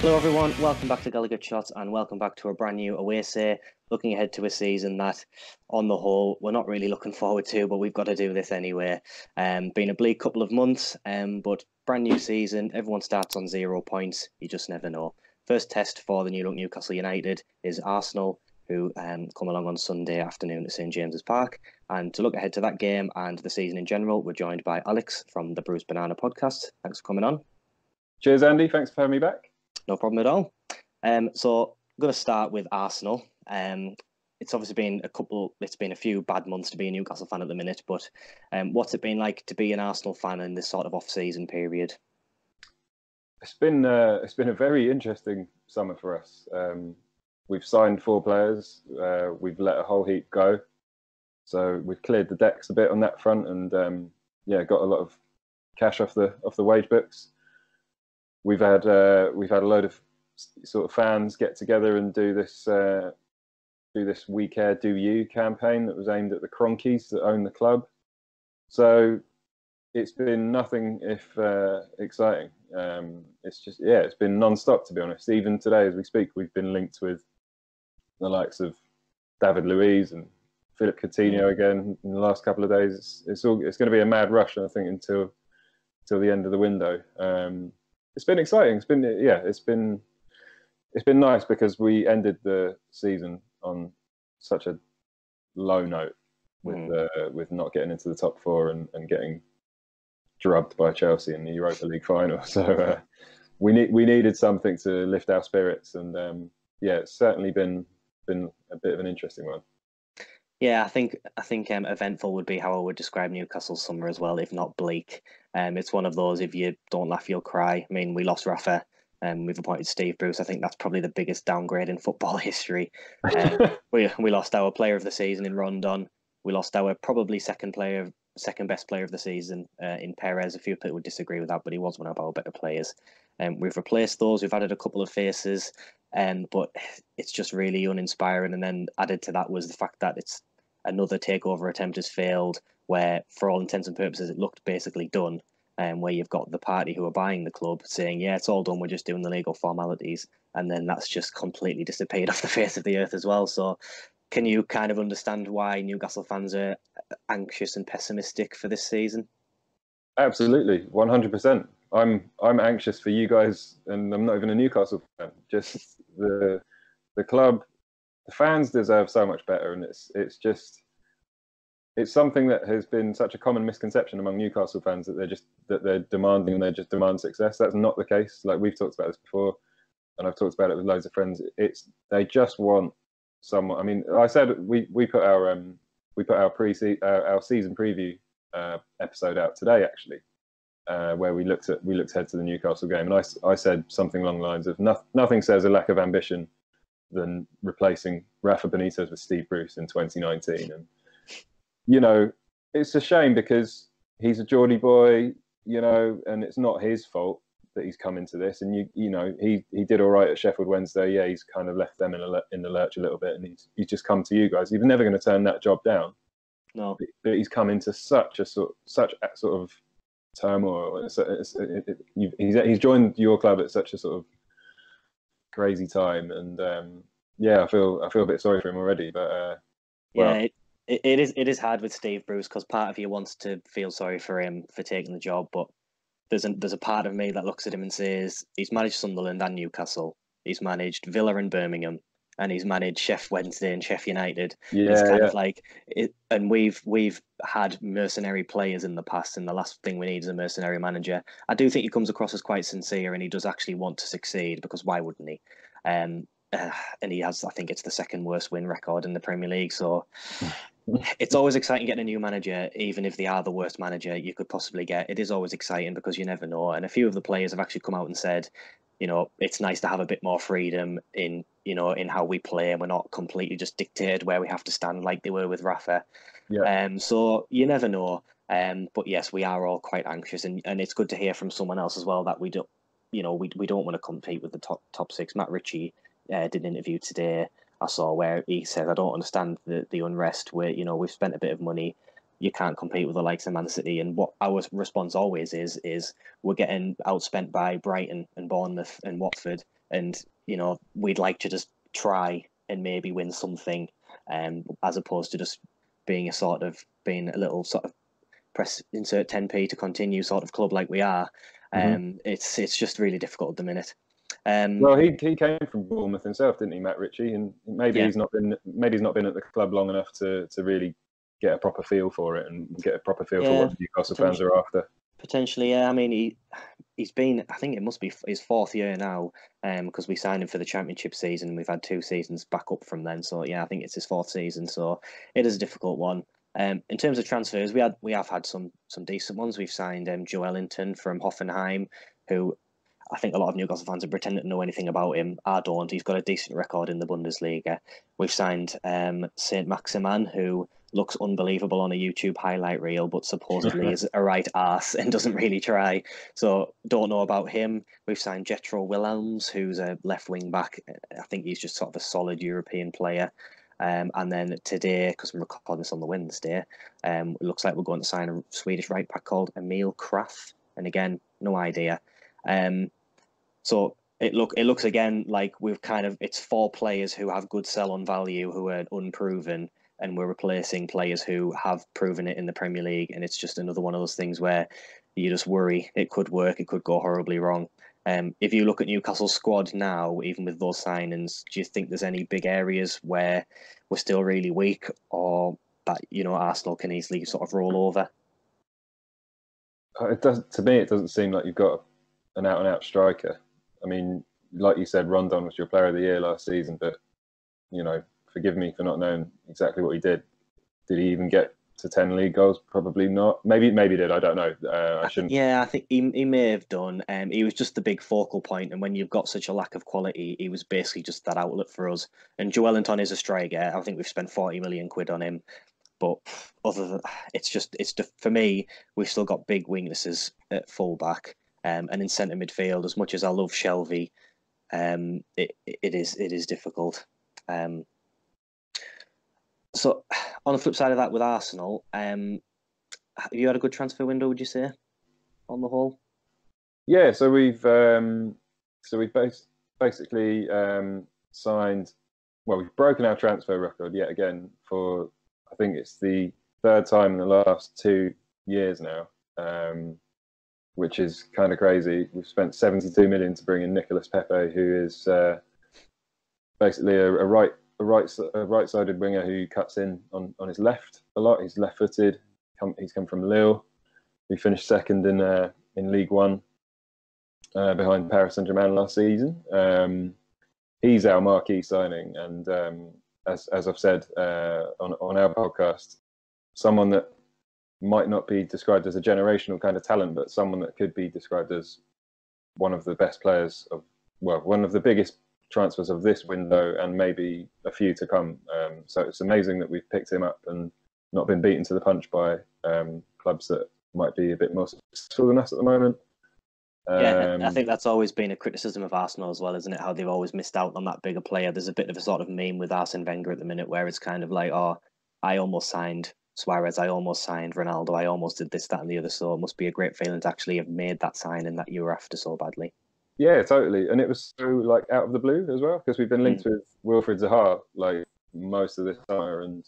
Hello everyone, welcome back to Gallowgateshots and welcome back to a brand new away say, looking ahead to a season that, on the whole, we're not really looking forward to, but we've got to do this anyway. Been a bleak couple of months, but brand new season, everyone starts on 0 points, you just never know. First test for the new look Newcastle United is Arsenal, who come along on Sunday afternoon at St James's Park. And to look ahead to that game and the season in general, we're joined by Alex from the Bruised Banana podcast. Thanks for coming on. Cheers, Andy. Thanks for having me back. No problem at all. So I'm going to start with Arsenal. It's obviously been a few bad months to be a Newcastle fan at the minute, but what's it been like to be an Arsenal fan in this sort of off-season period? It's been a very interesting summer for us. We've signed 4 players. We've let a whole heap go. So we've cleared the decks a bit on that front, and got a lot of cash off the wage books. We've had a load of sort of fans get together and do this We Care Do You campaign that was aimed at the Cronkies that own the club. So it's been nothing if exciting. It's been non-stop, to be honest. Even today, as we speak, we've been linked with the likes of David Luiz and Philip Coutinho again in the last couple of days. It's going to be a mad rush, I think, until the end of the window. It's been exciting. It's been nice because we ended the season on such a low note with not getting into the top 4 and getting drubbed by Chelsea in the Europa League final. So we needed something to lift our spirits, and it's certainly been a bit of an interesting one. Yeah, I think eventful would be how I would describe Newcastle's summer as well, if not bleak. It's one of those, if you don't laugh, you'll cry. I mean, we lost Rafa, we've appointed Steve Bruce. I think that's probably the biggest downgrade in football history. We lost our player of the season in Rondon. We lost our probably second best player of the season in Perez. A few people would disagree with that, but he was one of our better players. We've replaced those. We've added a couple of faces, but it's just really uninspiring. And then added to that was the fact that it's another takeover attempt has failed, where for all intents and purposes it looked basically done. Where you've got the party who are buying the club saying, yeah, it's all done, we're just doing the legal formalities. And then that's just completely disappeared off the face of the earth as well. So can you kind of understand why Newcastle fans are anxious and pessimistic for this season? Absolutely, 100%. I'm anxious for you guys, and I'm not even a Newcastle fan. Just the club, the fans deserve so much better, and it's something that has been such a common misconception among Newcastle fans that they're demanding and they just demand success. That's not the case. Like, we've talked about this before, and I've talked about it with loads of friends. They just want someone. I mean, I said we put our season preview episode out today, actually, where we looked ahead to the Newcastle game, and I said something along the lines of nothing says a lack of ambition than replacing Rafa Benitez with Steve Bruce in 2019. And it's a shame because he's a Geordie boy, and it's not his fault that he's come into this. And he did all right at Sheffield Wednesday. Yeah, he's kind of left them in the lurch a little bit, and he's just come to you guys. He's never going to turn that job down. No, but he's come into such a sort of turmoil. He's joined your club at such a sort of crazy time, and I feel a bit sorry for him already. But it is hard with Steve Bruce, because part of you wants to feel sorry for him for taking the job, but there's a part of me that looks at him and says he's managed Sunderland and Newcastle, he's managed Villa and Birmingham, and he's managed Sheffield Wednesday and Sheffield United. It's kind of like it, and we've had mercenary players in the past, and the last thing we need is a mercenary manager. I do think he comes across as quite sincere, and he does actually want to succeed, because why wouldn't he? And he has, I think it's the second worst win record in the Premier League. So it's always exciting getting a new manager, even if they are the worst manager you could possibly get. It is always exciting because you never know. And a few of the players have actually come out and said, it's nice to have a bit more freedom in how we play, and we're not completely just dictated where we have to stand like they were with Rafa. Yeah. So you never know. But yes, we are all quite anxious, and it's good to hear from someone else as well that we don't want to compete with the top 6. Matt Ritchie did an interview today I saw where he says, I don't understand the unrest where, we've spent a bit of money, you can't compete with the likes of Man City. And what our response always is we're getting outspent by Brighton and Bournemouth and Watford. and we'd like to just try and maybe win something, as opposed to just being a little sort of press insert 10p to continue sort of club like we are. It's just really difficult at the minute. Well, he came from Bournemouth himself, didn't he, Matt Ritchie? And maybe he's not been at the club long enough to really get a proper feel for it and get a proper feel for what the Newcastle fans are after. Potentially, yeah. I mean, he's been, I think it must be his 4th year now, because we signed him for the Championship season. We've had 2 seasons back up from then. So yeah, I think it's his 4th season. So it is a difficult one. In terms of transfers, we have had some decent ones. We've signed Joelinton from Hoffenheim, who I think a lot of Newcastle fans are pretending to know anything about him. I don't. He's got a decent record in the Bundesliga. We've signed Saint Maximin, who looks unbelievable on a YouTube highlight reel, but supposedly is a right arse and doesn't really try. So don't know about him. We've signed Jetro Willems, who's a left wing back. I think he's just sort of a solid European player. And then today, because I'm recording this on the Wednesday, it looks like we're going to sign a Swedish right back called Emil Kraft. And again, no idea. So it looks again like it's 4 players who have good sell-on value who are unproven, and we're replacing players who have proven it in the Premier League. And it's just another one of those things where you just worry it could work, it could go horribly wrong. If you look at Newcastle's squad now, even with those signings, do you think there's any big areas where we're still really weak, or that Arsenal can easily sort of roll over? To me, it doesn't seem like you've got an out-and-out striker. I mean, like you said, Rondon was your player of the year last season, but forgive me for not knowing exactly what he did. Did he even get to 10 league goals? Probably not. Maybe he did. I don't know. I shouldn't. Yeah, I think he may have done. He was just the big focal point, and when you've got such a lack of quality, he was basically just that outlet for us. And Joelinton is a striker. I think we've spent 40 million quid on him, but other than it's for me, we've still got big weaknesses at fullback, and in centre midfield. As much as I love Shelvey, it is difficult. So on the flip side of that, with Arsenal, have you had a good transfer window, would you say, on the whole? Yeah, so we've basically signed. Well, we've broken our transfer record yet again for, I think it's the 3rd time in the last 2 years now, which is kind of crazy. We've spent 72 million to bring in Nicolas Pepe, who is basically a right-sided winger who cuts in on his left a lot. He's left-footed. He's come from Lille. He finished 2nd in League One behind Paris Saint-Germain last season. He's our marquee signing, and as I've said on our podcast, someone that might not be described as a generational kind of talent, but someone that could be described as one of the best players one of the biggest transfers of this window, and maybe a few to come. So it's amazing that we've picked him up and not been beaten to the punch by clubs that might be a bit more successful than us at the moment. Yeah, I think that's always been a criticism of Arsenal as well, isn't it? How they've always missed out on that bigger player. There's a bit of a sort of meme with Arsene Wenger at the minute where it's kind of like, oh, I almost signed Suarez, I almost signed Ronaldo, I almost did this, that and the other. So it must be a great feeling to actually have made that signing that you were after so badly. Yeah, totally. And it was so out of the blue as well, because we've been linked with Wilfried Zaha most of this summer, and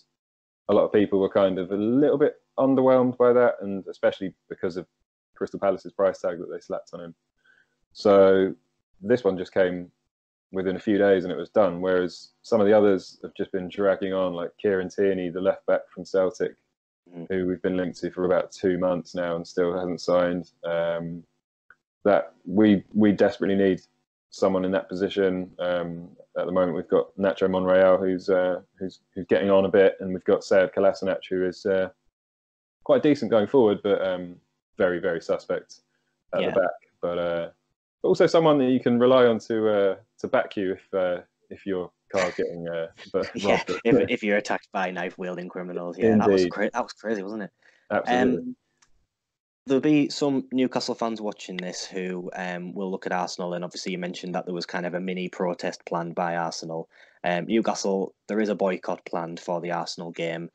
a lot of people were kind of a little bit underwhelmed by that, and especially because of Crystal Palace's price tag that they slapped on him. So this one just came within a few days and it was done, whereas some of the others have just been dragging on, like Kieran Tierney, the left back from Celtic, who we've been linked to for about 2 months now and still hasn't signed. That we desperately need someone in that position. At the moment, we've got Nacho Monreal, who's getting on a bit, and we've got Sead Kolasinac, who is quite decent going forward, but very, very suspect at the back. But also someone that you can rely on to back you if your car's getting if you're attacked by knife wielding criminals. Yeah, that was crazy, wasn't it? Absolutely. There'll be some Newcastle fans watching this who will look at Arsenal, and obviously you mentioned that there was kind of a mini protest planned by Arsenal. Newcastle, there is a boycott planned for the Arsenal game,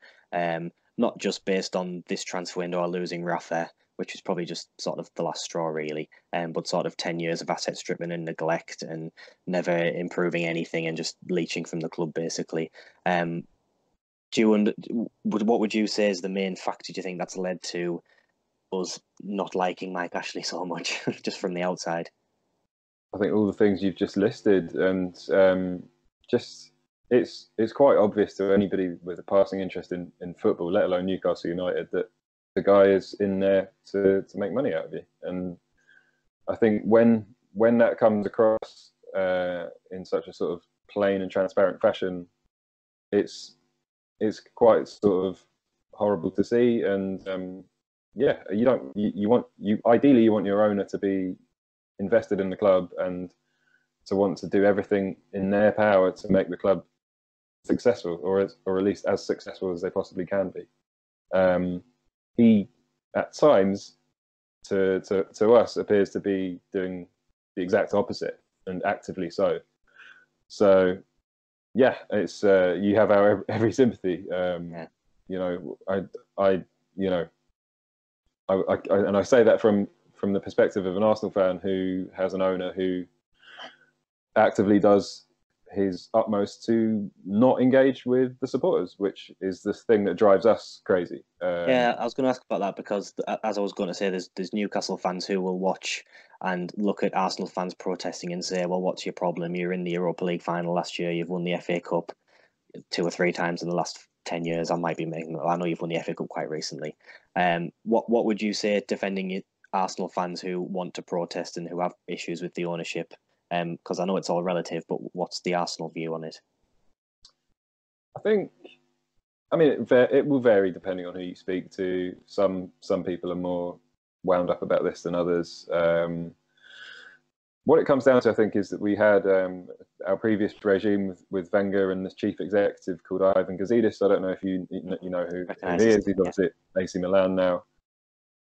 not just based on this transfer window or losing Rafa, which is probably just sort of the last straw, really. But sort of 10 years of asset stripping and neglect and never improving anything and just leeching from the club, basically. What would you say is the main factor, do you think, that's led to us not liking Mike Ashley so much, just from the outside? I think all the things you've just listed, and just it's quite obvious to anybody with a passing interest in football, let alone Newcastle United, that the guy is in there to make money out of you. And I think when that comes across in such a sort of plain and transparent fashion, it's quite sort of horrible to see. And yeah, ideally you want your owner to be invested in the club and to want to do everything in their power to make the club successful, or at least as successful as they possibly can be. He at times to us appears to be doing the exact opposite, and actively so. So yeah, it's you have our every sympathy. Yeah. You know, I say that from the perspective of an Arsenal fan who has an owner who actively does his utmost to not engage with the supporters, which is the thing that drives us crazy. Yeah, I was going to ask about that because, as I was going to say, there's Newcastle fans who will watch and look at Arsenal fans protesting and say, well, what's your problem? You're in the Europa League final last year. You've won the FA Cup 2 or 3 times in the last 10 years. I know you've won the FA Cup quite recently. What would you say defending Arsenal fans who want to protest and who have issues with the ownership? Because I know it's all relative, but what's the Arsenal view on it? I mean, it will vary depending on who you speak to. Some people are more wound up about this than others. What it comes down to, I think, is that we had our previous regime with Wenger and this chief executive called Ivan Gazidis. I don't know if you know who he is. He's obviously at AC Milan now.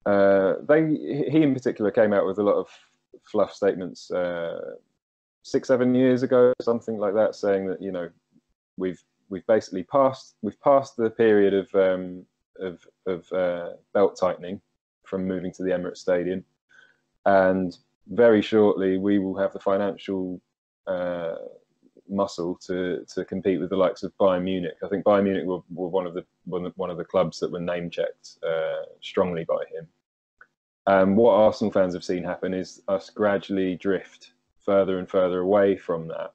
He in particular came out with a lot of fluff statements 6-7 years ago, something like that, saying that we've basically passed the period of belt tightening from moving to the Emirates Stadium, and very shortly we will have the financial muscle to compete with the likes of Bayern Munich. I think Bayern Munich were one of the clubs that were name checked strongly by him. What Arsenal fans have seen happen is us gradually drift further and further away from that.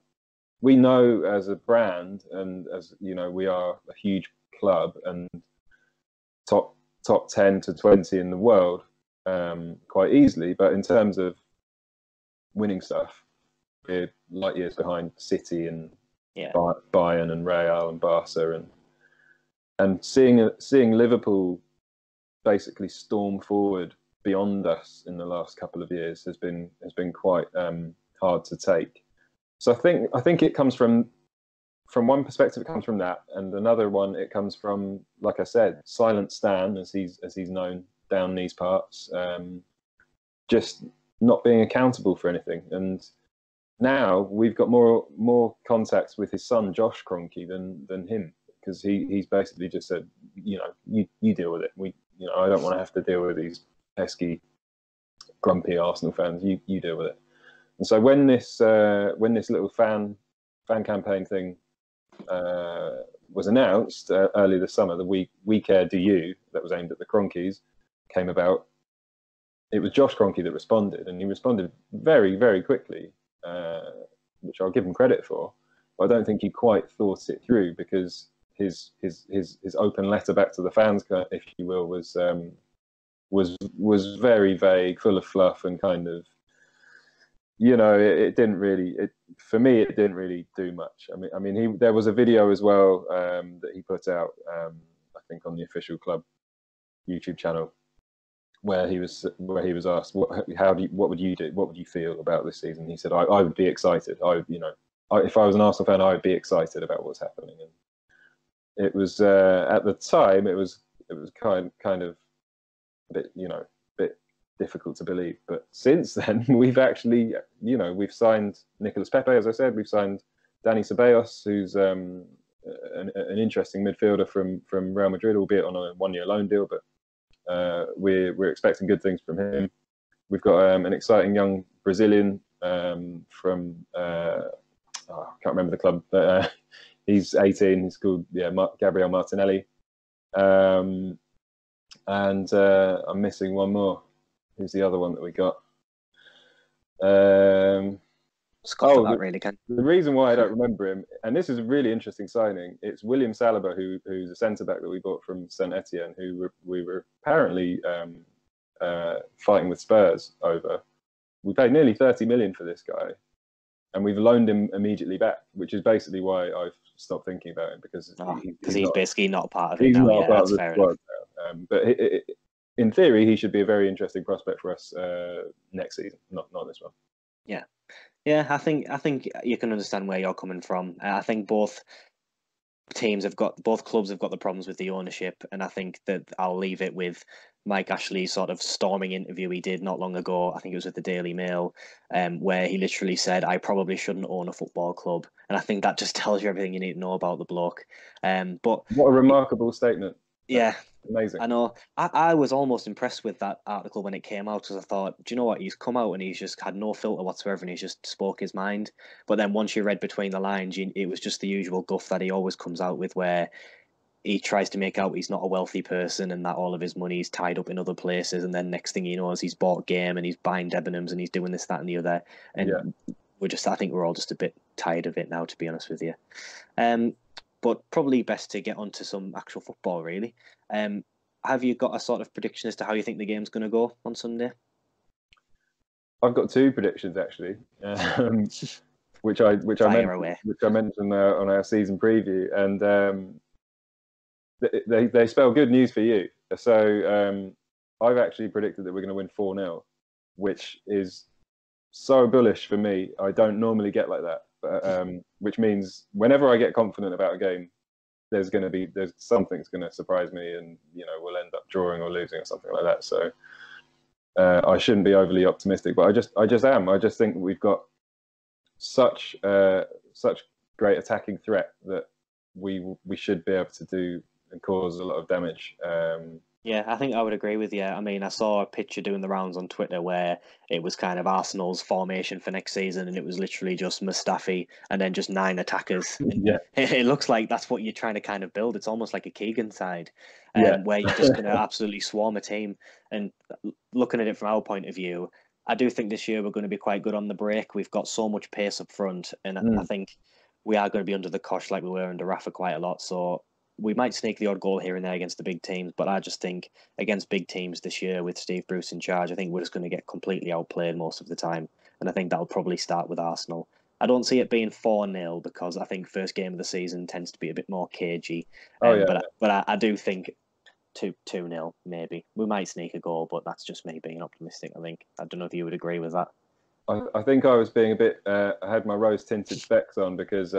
We know as a brand, and as we are a huge club and top 10 to 20 in the world quite easily. But in terms of winning stuff, we're light years behind City and Bayern and Real and Barca, and seeing Liverpool basically storm forward beyond us in the last couple of years has been quite hard to take. So I think it comes from one perspective, it comes from that, and another one it comes from, like I said, Silent Stan, as he's known down these parts, just not being accountable for anything. And now we've got more contacts with his son Josh Kroenke than him, because he's basically just said, you deal with it. I don't want to have to deal with these pesky, grumpy Arsenal fans. You deal with it. And so when this little fan campaign thing was announced early this summer, the We Care Do You, that was aimed at the Kroenkes, came about, it was Josh Kroenke that responded, and he responded very, very quickly, which I'll give him credit for. But I don't think he quite thought it through, because his open letter back to the fans, if you will, was very vague, full of fluff, and kind of, it didn't really. For me, it didn't really do much. I mean, there was a video as well that he put out, I think, on the official club YouTube channel, where he was asked, what would you do? What would you feel about this season? He said, I would be excited. If I was an Arsenal fan, I would be excited about what's happening. And it was at the time, it was kind of a bit difficult to believe. But since then, we've actually, we've signed Nicolas Pepe, as I said. We've signed Dani Ceballos, who's an interesting midfielder from Real Madrid, albeit on a 1-year loan deal. But We're expecting good things from him. We've got an exciting young Brazilian from I can't remember the club, but he's 18. He's called Gabriel Martinelli, and I'm missing one more. Who's the other one that we got? Scoff at that, really, Ken. The reason why I don't remember him, and this is a really interesting signing, it's William Saliba, who's a centre-back that we bought from Saint Etienne, who we were apparently fighting with Spurs over. We paid nearly 30 million for this guy, and we've loaned him immediately back, which is basically why I've stopped thinking about him, because he's basically not part of it he's now. Not part of the squad now. But in theory, he should be a very interesting prospect for us next season, not this one. Yeah, I think you can understand where you're coming from. I think both clubs have got the problems with the ownership, and I think that I'll leave it with Mike Ashley's sort of storming interview he did not long ago. I think it was with the Daily Mail, where he literally said, "I probably shouldn't own a football club," and I think that just tells you everything you need to know about the bloke. But what a remarkable statement! Yeah. Amazing. I know. I was almost impressed with that article when it came out, because I thought, do you know what? He's come out and he's just had no filter whatsoever, and he's just spoke his mind. But then once you read between the lines, it was just the usual guff that he always comes out with, where he tries to make out he's not a wealthy person and that all of his money is tied up in other places. And then next thing he knows, he's bought game and he's buying Debenhams and he's doing this, that, and the other. And I think we're all just a bit tired of it now, to be honest with you. But probably best to get onto some actual football, really. Have you got a sort of prediction as to how you think the game's going to go on Sunday? I've got two predictions, actually, which I mentioned on our season preview, and they spell good news for you. So I've actually predicted that we're going to win 4-0, which is so bullish for me. I don't normally get like that, but, which means whenever I get confident about a game, there's something's going to surprise me, and we'll end up drawing or losing or something like that. So I shouldn't be overly optimistic, but I just am. I just think we've got such great attacking threat that we should be able to do and cause a lot of damage. Yeah, I think I would agree with you. I mean, I saw a picture doing the rounds on Twitter where it was kind of Arsenal's formation for next season, and it was literally just Mustafi and then just 9 attackers. Yeah. It looks like that's what you're trying to kind of build. It's almost like a Keegan side, Yeah. where you're just going to absolutely swarm a team. And looking at it from our point of view, I do think this year we're going to be quite good on the break. We've got so much pace up front, and I think we are going to be under the cosh like we were under Rafa quite a lot. So we might sneak the odd goal here and there against the big teams, but I just think against big teams this year with Steve Bruce in charge, I think we're just going to get completely outplayed most of the time. And I think that'll probably start with Arsenal. I don't see it being 4-0 because I think first game of the season tends to be a bit more cagey. But I do think 2-0 maybe. We might sneak a goal, but that's just me being optimistic, I think. I don't know if you would agree with that. I think I was being a bit... I had my rose-tinted specs on because...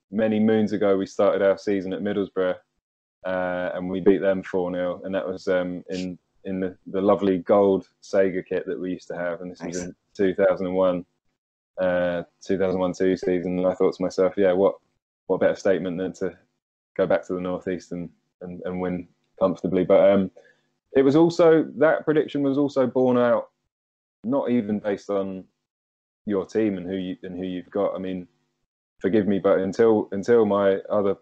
many moons ago, we started our season at Middlesbrough, and we beat them 4-0, and that was in the lovely gold Sega kit that we used to have, and this was in 2001, 2001-2 season. And I thought to myself, what better statement than to go back to the Northeast and win comfortably. But it was also, that prediction was also borne out, not even based on your team and who you've got. I mean, forgive me, but until my other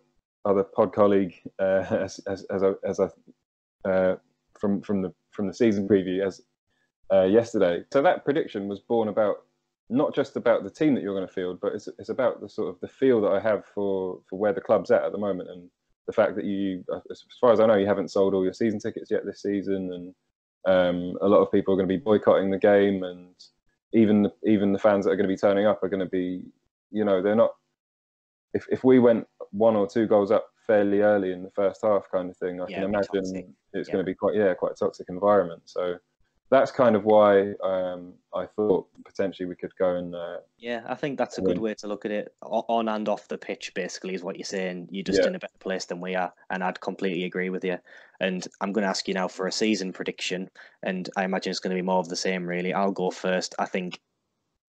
pod colleague, from the season preview yesterday. So that prediction was born about not just about the team that you're going to field, but it's about the sort of the feel that I have for where the club's at the moment, and the fact that you, as far as I know, you haven't sold all your season tickets yet this season, and a lot of people are going to be boycotting the game, and even the fans that are going to be turning up are going to be, they're not. If we went 1 or 2 goals up fairly early in the first half, kind of thing, I can imagine it's going to be quite a toxic environment. So that's kind of why I thought potentially we could go and. I think that's a good way to look at it. On and off the pitch, basically, is what you're saying. You're just in a better place than we are, and I'd completely agree with you. And I'm going to ask you now for a season prediction, and I imagine it's going to be more of the same, really. I'll go first. I think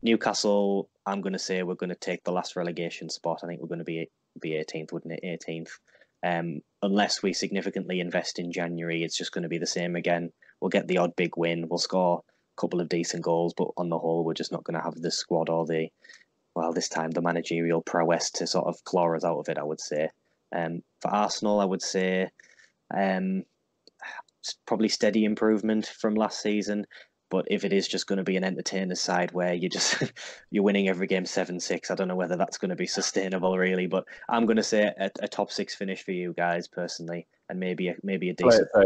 Newcastle, I'm going to say we're going to take the last relegation spot. I think we're going to be 18th, wouldn't it? 18th. Unless we significantly invest in January, it's just going to be the same again. We'll get the odd big win. We'll score a couple of decent goals, but on the whole, we're just not going to have the squad or this time, the managerial prowess to sort of claw us out of it, I would say. For Arsenal, I would say probably steady improvement from last season. But if it is just going to be an entertainer side where you're winning every game 7-6, I don't know whether that's going to be sustainable really. But I'm going to say a top 6 finish for you guys personally, and maybe a decent. Play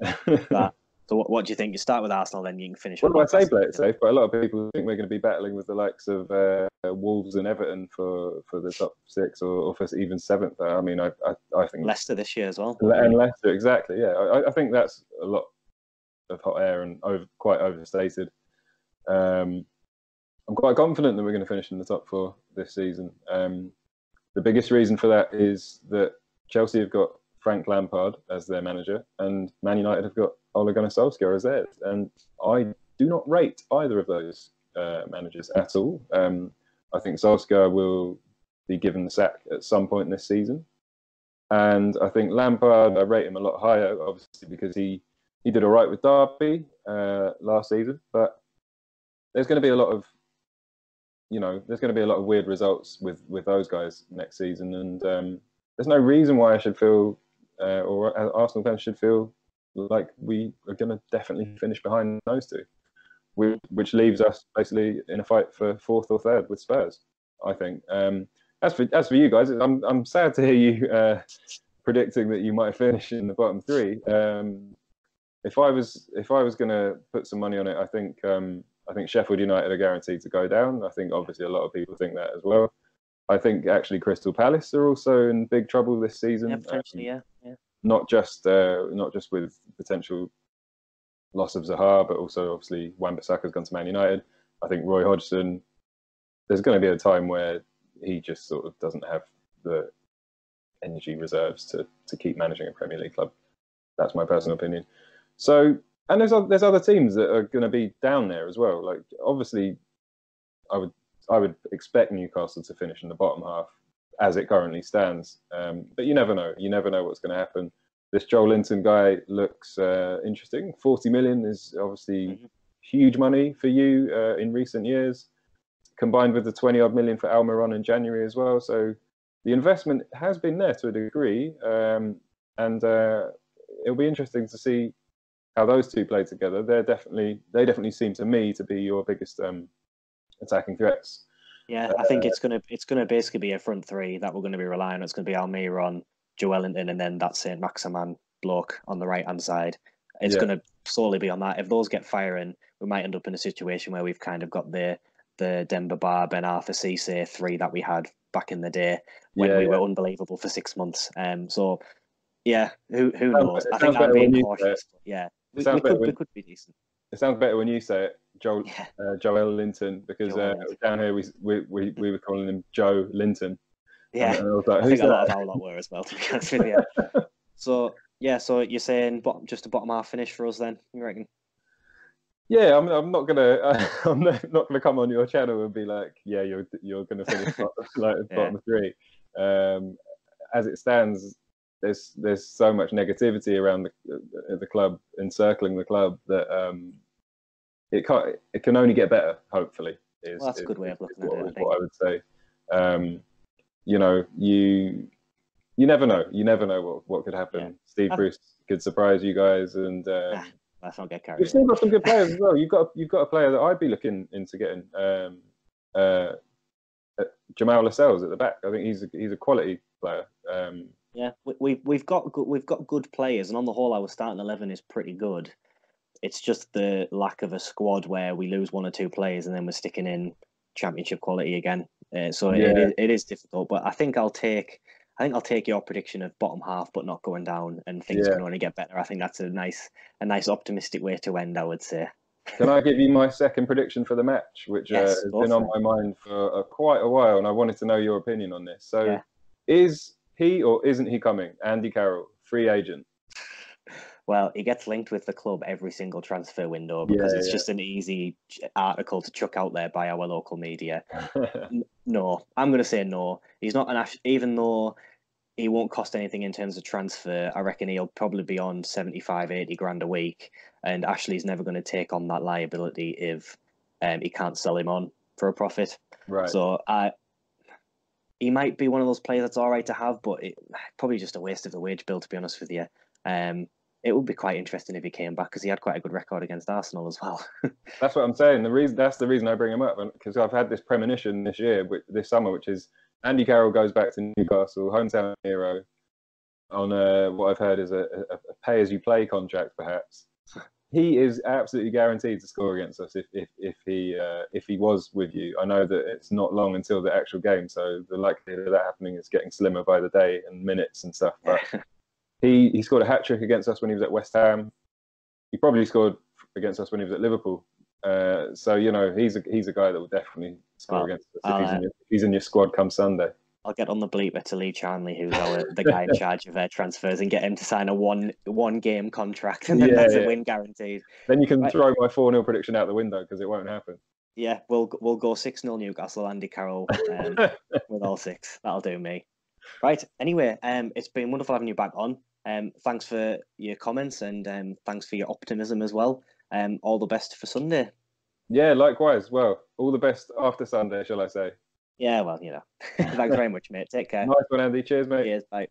it safe. So what do you think? You start with Arsenal, then you can finish. Well, I say play it safe, but a lot of people think we're going to be battling with the likes of Wolves and Everton for the top 6 or for even 7th. I mean, I think Leicester this year as well. And Leicester, exactly. Yeah, I think that's a lot of hot air and quite overstated. I'm quite confident that we're going to finish in the top 4 this season. The biggest reason for that is that Chelsea have got Frank Lampard as their manager, and Man United have got Ole Gunnar Solskjaer as theirs. And I do not rate either of those managers at all. I think Solskjaer will be given the sack at some point this season. And I think Lampard, I rate him a lot higher, obviously, because he did all right with Derby last season. But there's going to be a lot of, weird results with those guys next season. And there's no reason why I should feel, or Arsenal fans should feel, like we are going to definitely finish behind those two, which leaves us basically in a fight for 4th or 3rd with Spurs, I think. As for you guys, I'm sad to hear you predicting that you might finish in the bottom 3. If I was going to put some money on it, I think Sheffield United are guaranteed to go down. I think obviously a lot of people think that as well. I think actually Crystal Palace are also in big trouble this season. Yeah, potentially, yeah. Not just with potential loss of Zaha, but also obviously Wan-Bissaka's gone to Man United. I think Roy Hodgson, there's going to be a time where he just sort of doesn't have the energy reserves to keep managing a Premier League club. That's my personal opinion. So, and there's other teams that are going to be down there as well. Like obviously, I would expect Newcastle to finish in the bottom half as it currently stands. But you never know. You never know what's going to happen. This Joel Linton guy looks interesting. 40 million is obviously huge money for you in recent years, combined with the 20-odd million for Almiron in January as well. So the investment has been there to a degree. And it'll be interesting to see how those two play together. They definitely seem to me to be your biggest attacking threats. Yeah, I think it's gonna basically be a front 3 that we're going to be relying on. It's going to be Almiron, Joelinton, and then that Saint Maximin bloke on the right hand side. It's going to solely be on that. If those get firing, we might end up in a situation where we've kind of got the Demba Ba, Ben Arthur, Cisse 3 that we had back in the day when we were unbelievable for 6 months. So yeah, who knows? I think I'm being cautious. But yeah, we could be decent. It sounds better when you say it, Joel Linton, because down here we were calling him Joe Linton. Yeah, and I was like, I think a lot of our lot were as well, to be honest with you. So you're saying just a bottom half finish for us then? You reckon? Yeah, I'm not gonna come on your channel and be like, yeah, you're gonna finish bottom 3. As it stands, there's so much negativity around the club, encircling the club, that it can only get better. Hopefully, that's a good way of looking at it. I think. What I would say. You never know. You never know what could happen. Yeah. Steve Bruce could surprise you guys, and let's not get carried. You've still got some good players as well. You've got a player that I'd be looking into getting. Jamal Lascelles at the back. I think he's a quality player. Yeah, we've got good players, and on the whole, our starting 11 is pretty good. It's just the lack of a squad where we lose 1 or 2 players and then we're sticking in championship quality again. It is difficult, but I think I'll take your prediction of bottom half, but not going down, and things can only get better. I think that's a nice optimistic way to end, I would say. Can I give you my second prediction for the match, which has been on my mind for quite a while, and I wanted to know your opinion on this. So, is he or isn't he coming? Andy Carroll, free agent. Well, he gets linked with the club every single transfer window because it's just an easy article to chuck out there by our local media. No, I'm going to say no. He's not even though he won't cost anything in terms of transfer. I reckon he'll probably be on 75, 80 grand a week. And Ashley's never going to take on that liability if he can't sell him on for a profit. Right. So he might be one of those players that's all right to have, but probably just a waste of the wage bill, to be honest with you. It would be quite interesting if he came back because he had quite a good record against Arsenal as well. That's what I'm saying. That's the reason I bring him up, because I've had this premonition this summer, which is Andy Carroll goes back to Newcastle, hometown hero, on what I've heard is a pay-as-you-play contract, perhaps. He is absolutely guaranteed to score against us if he was with you. I know that it's not long until the actual game, so the likelihood of that happening is getting slimmer by the day and minutes and stuff. But he scored a hat-trick against us when he was at West Ham. He probably scored against us when he was at Liverpool. So, you know, he's a guy that will definitely score against us if he's in your squad come Sunday. I'll get on the bleeper to Lee Charnley, who's the guy in charge of transfers, and get him to sign a one game contract, and then that's a win guaranteed. Then you can throw my 4-0 prediction out the window because it won't happen. Yeah, we'll go 6-0 Newcastle, Andy Carroll with all 6. That'll do me. Right. Anyway, it's been wonderful having you back on. Thanks for your comments and thanks for your optimism as well. All the best for Sunday. Yeah, likewise. Well, all the best after Sunday, shall I say? Yeah, well, you know. Thanks very much, mate. Take care. Nice one, Andy. Cheers, mate. Cheers. Bye.